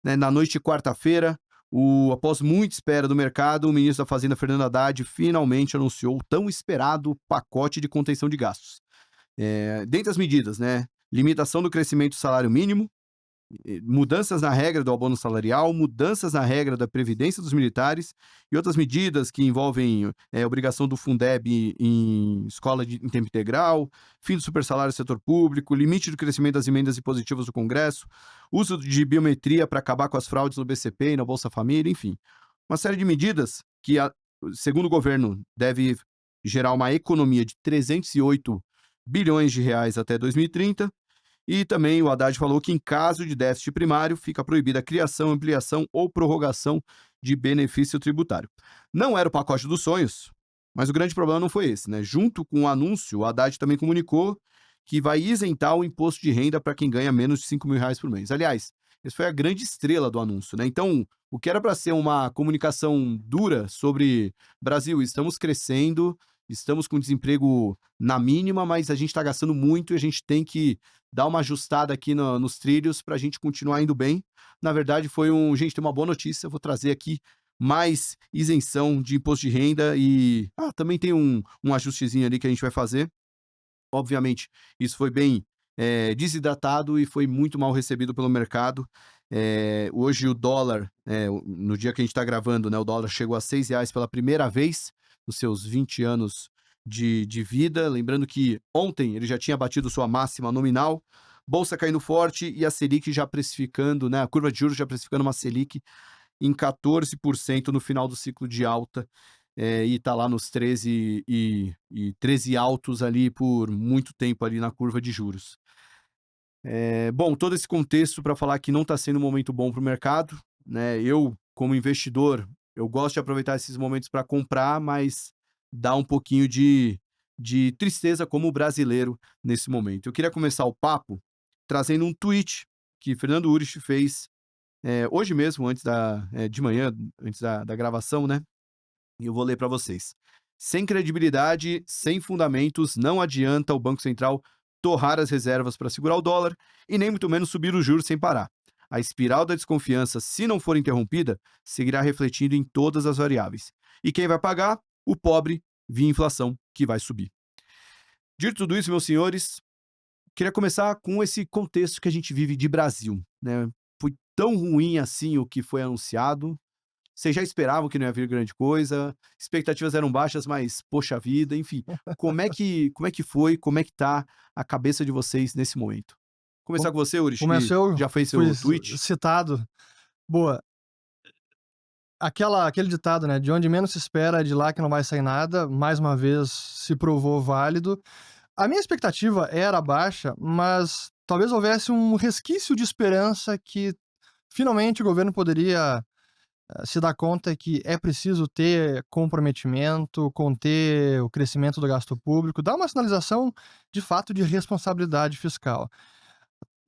né, na noite de quarta-feira, após muita espera do mercado, o ministro da Fazenda, Fernando Haddad, finalmente anunciou o tão esperado pacote de contenção de gastos. Dentre as medidas, né, limitação do crescimento do salário mínimo, mudanças na regra do abono salarial, mudanças na regra da previdência dos militares e outras medidas que envolvem obrigação do Fundeb em escola em tempo integral, fim do supersalário no setor público, limite do crescimento das emendas impositivas do Congresso, uso de biometria para acabar com as fraudes no BCP e na Bolsa Família, enfim. Uma série de medidas que, segundo o governo, deve gerar uma economia de 308 bilhões de reais até 2030. E também o Haddad falou que, em caso de déficit primário, fica proibida a criação, ampliação ou prorrogação de benefício tributário. Não era o pacote dos sonhos, mas o grande problema não foi esse, né? Junto com o anúncio, o Haddad também comunicou que vai isentar o imposto de renda para quem ganha menos de R$ 5.000 por mês. Aliás, essa foi a grande estrela do anúncio, né? Então, o que era para ser uma comunicação dura sobre Brasil, estamos crescendo, estamos com desemprego na mínima, mas a gente está gastando muito e a gente tem que dar uma ajustada aqui nos trilhos para a gente continuar indo bem. Na verdade, gente, tem uma boa notícia, vou trazer aqui mais isenção de imposto de renda e também tem um ajustezinho ali que a gente vai fazer. Obviamente, isso foi bem desidratado e foi muito mal recebido pelo mercado. Hoje o dólar, no dia que a gente está gravando, né, o dólar chegou a R$ 6 pela primeira vez nos seus 20 anos de vida. Lembrando que ontem ele já tinha batido sua máxima nominal, bolsa caindo forte e a Selic já precificando, né, a curva de juros já precificando uma Selic em 14% no final do ciclo de alta, e está lá nos 13 altos ali por muito tempo ali na curva de juros. Bom, todo esse contexto para falar que não está sendo um momento bom para o mercado, né? Eu, como investidor, eu gosto de aproveitar esses momentos para comprar, mas dá um pouquinho de tristeza como brasileiro nesse momento. Eu queria começar o papo trazendo um tweet que Fernando Urich fez hoje mesmo, de manhã, antes da gravação, né? E eu vou ler para vocês. Sem credibilidade, sem fundamentos, não adianta o Banco Central torrar as reservas para segurar o dólar e nem muito menos subir os juros sem parar. A espiral da desconfiança, se não for interrompida, seguirá refletindo em todas as variáveis. E quem vai pagar? O pobre, via inflação, que vai subir. Dito tudo isso, meus senhores, queria começar com esse contexto que a gente vive de Brasil, né? Foi tão ruim assim o que foi anunciado. Vocês já esperavam que não ia vir grande coisa, expectativas eram baixas, mas poxa vida, enfim. Como é que foi, como é que tá a cabeça de vocês nesse momento? Começar Co com você, Urich, Começo que eu, já fez fui seu tweet. citado. Boa. Aquele ditado, né, de onde menos se espera é de lá que não vai sair nada, mais uma vez se provou válido. A minha expectativa era baixa, mas talvez houvesse um resquício de esperança que finalmente o governo poderia, se dar conta que é preciso ter comprometimento, conter o crescimento do gasto público, dar uma sinalização, de fato, de responsabilidade fiscal.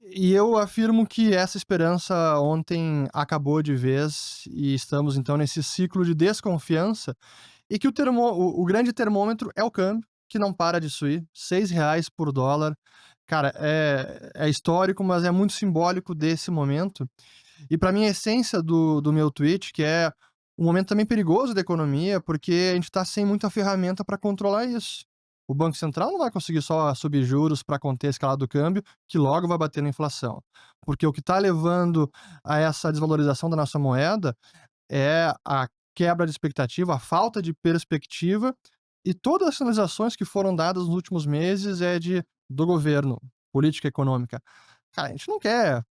E eu afirmo que essa esperança ontem acabou de vez e estamos então nesse ciclo de desconfiança e que o grande termômetro é o câmbio, que não para de subir, R$ 6 por dólar. Cara, é histórico, mas é muito simbólico desse momento. E para mim a essência do meu tweet, que é um momento também perigoso da economia, porque a gente está sem muita ferramenta para controlar isso. O Banco Central não vai conseguir só subir juros para conter a escalada do câmbio, que logo vai bater na inflação. Porque o que está levando a essa desvalorização da nossa moeda é a quebra de expectativa, a falta de perspectiva e todas as sinalizações que foram dadas nos últimos meses do governo, política econômica. Cara, a gente não quer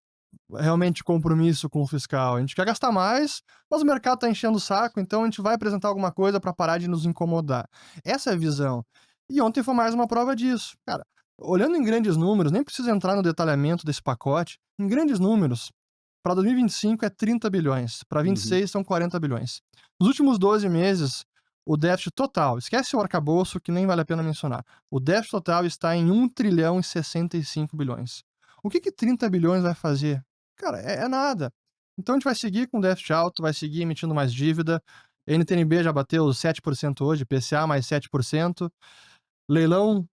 realmente compromisso com o fiscal. A gente quer gastar mais, mas o mercado tá enchendo o saco, então a gente vai apresentar alguma coisa para parar de nos incomodar. Essa é a visão. E ontem foi mais uma prova disso. Cara, olhando em grandes números, nem precisa entrar no detalhamento desse pacote, em grandes números, para 2025 é 30 bilhões, para Uhum. 26 são 40 bilhões. Nos últimos 12 meses, o déficit total, esquece o arcabouço que nem vale a pena mencionar, o déficit total está em 1 trilhão e 65 bilhões. O que 30 bilhões vai fazer? Cara, é nada. Então a gente vai seguir com déficit alto, vai seguir emitindo mais dívida. NTNB já bateu 7% hoje, PCA mais 7%. Leilão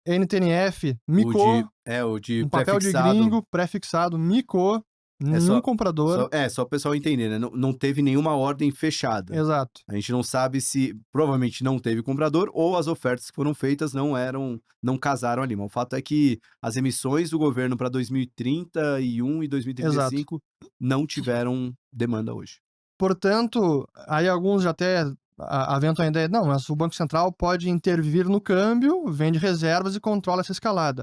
NTNF O de micou, o de um papel de pré-fixado. gringo pré-fixado micou. É Nenhum comprador. só o pessoal entender, né? Não teve nenhuma ordem fechada. Exato. A gente não sabe se provavelmente não teve comprador ou as ofertas que foram feitas não casaram ali. Mas o fato é que as emissões do governo para 2031 e Exato. 2035 não tiveram demanda hoje. Portanto, aí alguns já até aventam a ideia, não, mas o Banco Central pode intervir no câmbio, vende reservas e controla essa escalada.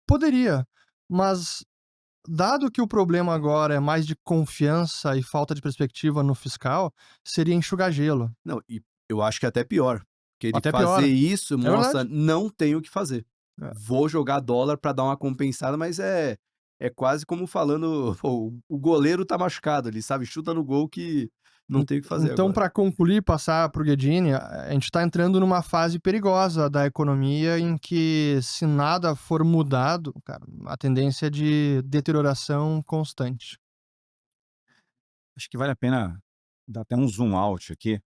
Poderia, mas dado que o problema agora é mais de confiança e falta de perspectiva no fiscal, seria enxugar gelo. Não, e eu acho que é até pior, que ele Até fazer pior. isso É mostra: verdade. "Não tenho o que fazer. É. Vou jogar dólar para dar uma compensada", mas é quase como falando: "Pô, o goleiro tá machucado ali, sabe, chuta no gol que não En tem o que fazer então, agora". para concluir e passar para o Guedini, a gente está entrando numa fase perigosa da economia em que, se nada for mudado, cara, a tendência é de deterioração constante. Acho que vale a pena dar até um zoom out aqui.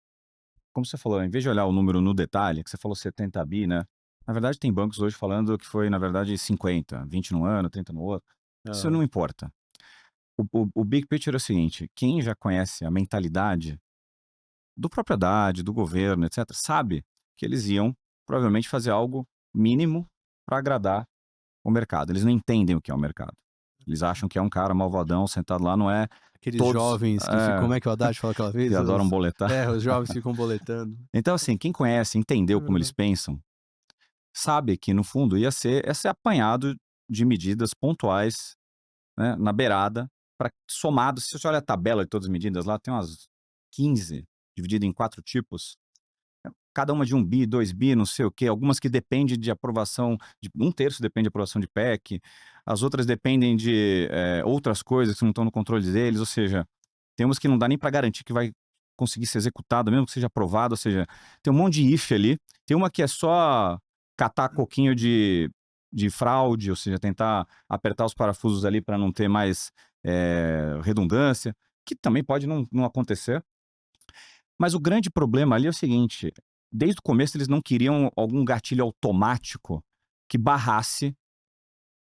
Como você falou, em vez de olhar o número no detalhe, que você falou 70 bi, né? Na verdade, tem bancos hoje falando que foi, na verdade, 50, 20 no ano, 30 no outro. Isso não Aham. importa. O big picture é o seguinte: quem já conhece a mentalidade do próprio Haddad, do governo, etc., sabe que eles iam provavelmente fazer algo mínimo para agradar o mercado. Eles não entendem o que é o mercado. Eles acham que é um cara malvadão sentado lá, não é Aqueles todos jovens que ficam, como é que o Haddad fala aquela que vez? adoram boletar. Os jovens ficam boletando. Então, assim, quem conhece, É entendeu como eles verdade. pensam, sabe que no fundo ia ser esse apanhado de medidas pontuais, né, na beirada, para somado, se você olha a tabela de todas as medidas lá, tem umas 15 dividido em 4 tipos, cada uma de 1 bi, 2 bi, não sei o quê, algumas que dependem de aprovação, de 1/3 depende de aprovação de PEC, as outras dependem de outras coisas que não estão no controle deles, ou seja, tem umas que não dá nem para garantir que vai conseguir ser executada, mesmo que seja aprovado, ou seja, tem um monte de if ali, tem uma que é só catar coquinho de fraude, ou seja, tentar apertar os parafusos ali para não ter mais redundância, que também pode não acontecer. Mas o grande problema ali é o seguinte: desde o começo eles não queriam algum gatilho automático que barrasse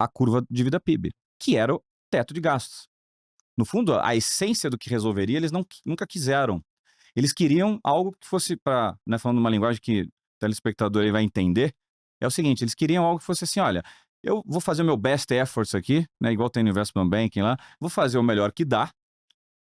a curva de vida PIB, que era o teto de gastos. No fundo, a essência do que resolveria, eles nunca quiseram. Eles queriam algo que fosse para, né, falando uma linguagem que o telespectador aí vai entender, é o seguinte: eles queriam algo que fosse assim, olha, eu vou fazer o meu best efforts aqui, né, igual tem no Investment Banking lá, vou fazer o melhor que dá,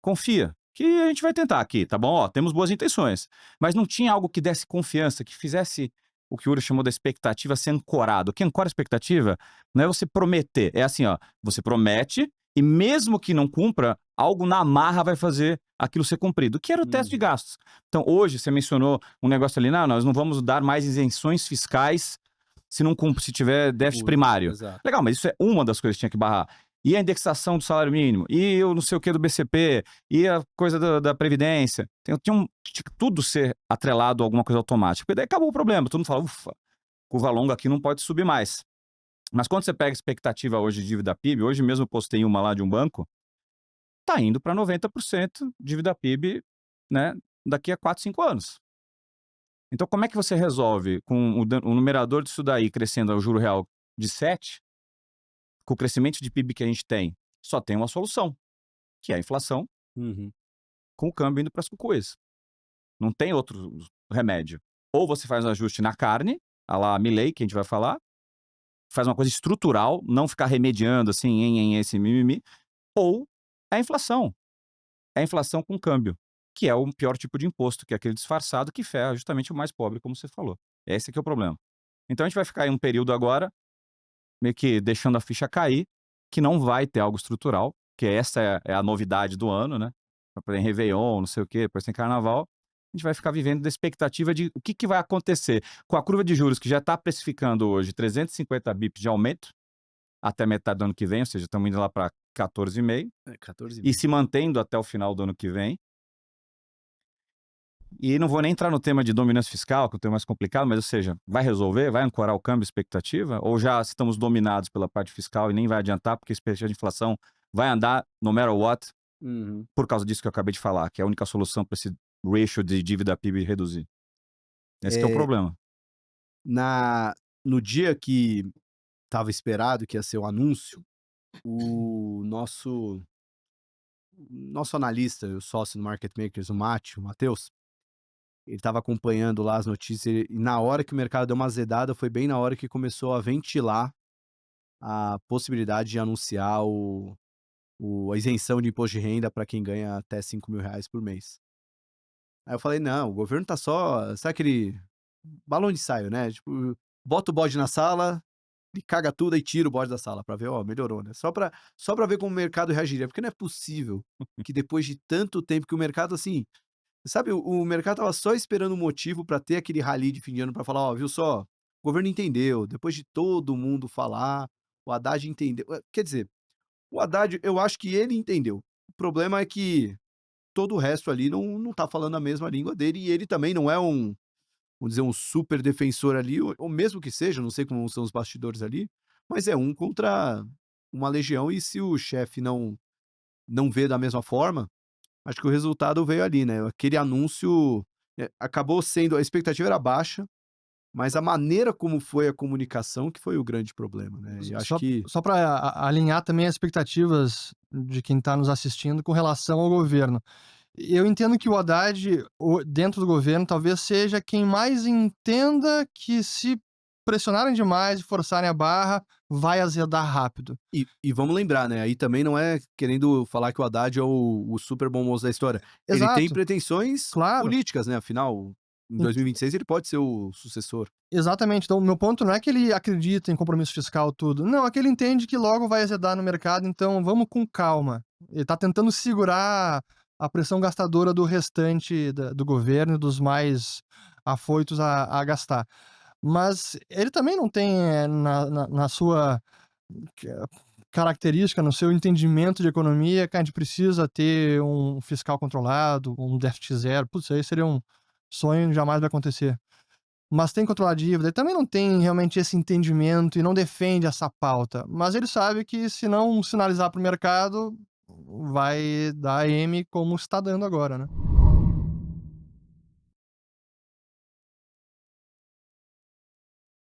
confia, que a gente vai tentar aqui, tá bom? Ó, temos boas intenções. Mas não tinha algo que desse confiança, que fizesse o que o Uri chamou da expectativa ser ancorado. O que ancora a expectativa não é você prometer, é assim, ó, você promete e mesmo que não cumpra, algo na marra vai fazer aquilo ser cumprido, que era o teto de Uhum. gastos. Então, hoje, você mencionou um negócio ali, não, nós não vamos dar mais isenções fiscais se não cumpre, se tiver déficit primário. Exato. Legal, mas isso é uma das coisas que tinha que barrar. E a indexação do salário mínimo, e o não sei o que do BCP, e a coisa da Previdência. Tinha que tudo ser atrelado a alguma coisa automática. Porque daí acabou o problema. Todo mundo fala, ufa, curva longa aqui não pode subir mais. Mas quando você pega a expectativa hoje de dívida PIB, hoje mesmo eu postei uma lá de um banco, tá indo para 90% dívida PIB, né, daqui a 4, 5 anos. Então como é que você resolve com o numerador disso daí crescendo ao juro real de 7, com o crescimento de PIB que a gente tem? Só tem uma solução, que é a inflação, Uhum. com o câmbio indo para as cucuias. Não tem outro remédio. Ou você faz um ajuste na carne, a lá Milley, que a gente vai falar, faz uma coisa estrutural, não ficar remediando assim, em esse mimimi, ou é a inflação. É a inflação com câmbio, que é o pior tipo de imposto, que é aquele disfarçado que ferra justamente o mais pobre, como você falou. Esse que é o problema. Então a gente vai ficar em um período agora, meio que deixando a ficha cair, que não vai ter algo estrutural, que essa é a novidade do ano, né? Tem Réveillon, não sei o quê, depois tem Carnaval. A gente vai ficar vivendo da expectativa de o que vai acontecer com a curva de juros, que já está precificando hoje 350 bips de aumento até metade do ano que vem, ou seja, estamos indo lá para 14,5, 14 e bi. se mantendo até o final do ano que vem. E não vou nem entrar no tema de dominância fiscal, que é o tema mais complicado, mas, ou seja, vai resolver? Vai ancorar o câmbio expectativa? Ou já estamos dominados pela parte fiscal e nem vai adiantar, porque a expectativa de inflação vai andar no matter what, Uhum. por causa disso que eu acabei de falar, que é a única solução para esse ratio de dívida PIB reduzir. Esse que é o Eh, problema. no dia que estava esperado que ia ser o anúncio, o nosso nosso analista, o sócio no Market Makers, o Matheus, ele estava acompanhando lá as notícias e na hora que o mercado deu uma azedada, foi bem na hora que começou a ventilar a possibilidade de anunciar a isenção de imposto de renda para quem ganha até R$ 5.000 por mês. Aí eu falei: "Não, o governo tá só", sabe aquele balão de ensaio, né, tipo, bota o bode na sala, e caga tudo e tira o bode da sala pra ver, ó, melhorou, né, só pra ver como o mercado reagiria, porque não é possível que depois de tanto tempo que o mercado, assim, sabe, o mercado estava só esperando um motivo pra ter aquele rally de fim de ano pra falar: "Ó, viu só, o governo entendeu, depois de todo mundo falar, o Haddad entendeu". Quer dizer, o Haddad, eu acho que ele entendeu. O problema é que todo o resto ali não tá falando a mesma língua dele e ele também não é vamos dizer, um super defensor ali, ou mesmo que seja, não sei como são os bastidores ali, mas é um contra uma legião e se o chefe não vê da mesma forma, acho que o resultado veio ali, né, aquele anúncio, acabou sendo a expectativa era baixa, mas a maneira como foi a comunicação que foi o grande problema, né, e acho Só que só para alinhar também as expectativas de quem está nos assistindo com relação ao governo. Eu entendo que o Haddad, dentro do governo, talvez seja quem mais entenda que se pressionarem demais e forçarem a barra, vai azedar rápido. e vamos lembrar, né, aí também não é querendo falar que o Haddad é o super bom moço da história. Ele tem Exato, pretensões claro. políticas, né, afinal, em 2026 ele pode ser o sucessor. Exatamente. Então, o meu ponto não é que ele acredita em compromisso fiscal, tudo. Não, é que ele entende que logo vai azedar no mercado, então vamos com calma. Ele tá tentando segurar a pressão gastadora do restante do governo e dos mais afoitos a gastar. Mas ele também não tem, na sua ca característica, no seu entendimento de economia, que a gente precisa ter um fiscal controlado, um déficit zero. Putz, isso aí seria um sonho, jamais vai acontecer. Mas tem que controlar a dívida, ele também não tem realmente esse entendimento e não defende essa pauta, mas ele sabe que se não sinalizar para o mercado, vai dar M como está dando agora, né.